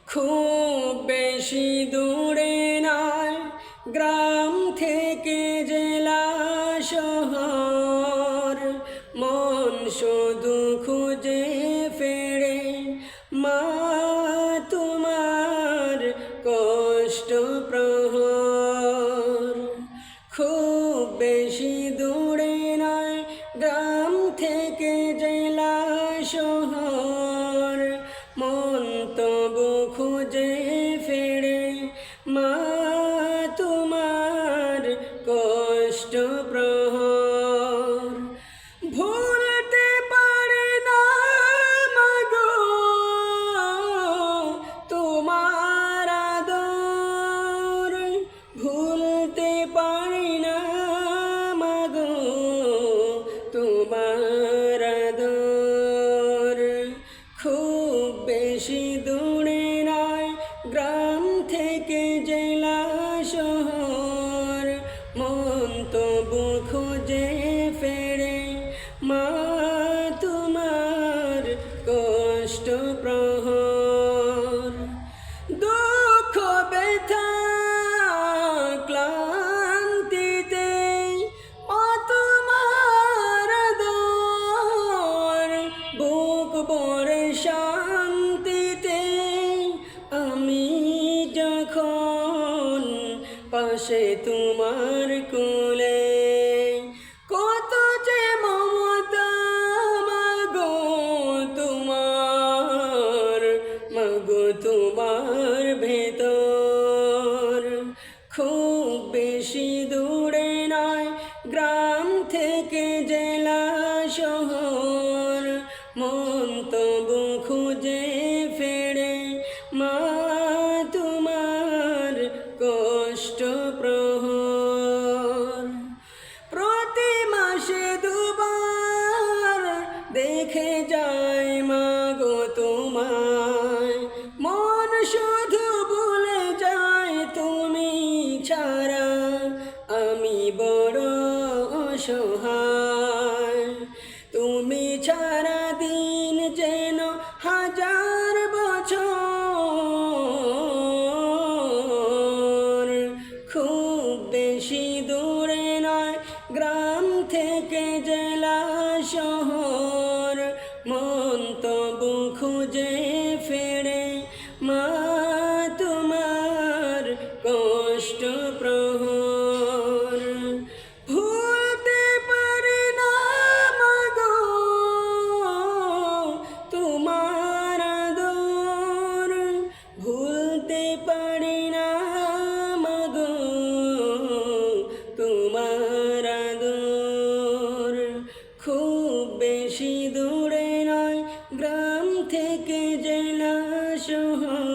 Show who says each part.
Speaker 1: খুব বেশি দূরে নয় গ্রাম থেকে জেলা শহর, মন শুধু খুঁজে ফেরে মা তোমার কষ্ট প্রহর। খুব বেশি দূরে নয় গ্রাম থেকে জেলা শহর, মন তবু খুঁজে ফেরে মা তোমার কষ্ট প্রহর। ভুলতে পারি না মাগো তোমার আদর, ভুলতে পারি না মাগো তোমার আদর। খুব বেশি দূরে নয় গ্রাম থেকে জেলা শহর, মন তবু খুঁজে ফেরে মা তোমার কষ্ট প্রহর। দুঃখ ব্যথা ক্লান্তিতে ও তোমার আদর, বুক ভরে শান্তিতে আমি যখন পাশে তোমার কোলে। কত যে মমতা মাগো তোমার, মাগো তোমার ভেতর। খুব বেশি দূরে নয় গ্রাম থেকে জেলা শহর, মন তবু খুঁজে ফেরে মা তোমার কষ্ট প্রহর। প্রতি মাসে দুবার দেখে যায় মাগো তোমায়, মন শুধু ভুলে যায় তুমি ছাড়া আমি বড় অসহায়। তুমি ছাড়া দিন যেন হাজার বছর। খুব বেশি দূরে নয় গ্রাম থেকে জেলা শহর, মন তবু খুঁজে ফেরে মা তোমার কষ্ট প্রহর। ভুলতে পারি না মাগো তোমার আদর, ভুলতে পারি না মাগো তোমার আদর। খুব বেশি দূরে নয় গ্রাম থেকে জেলা শহর।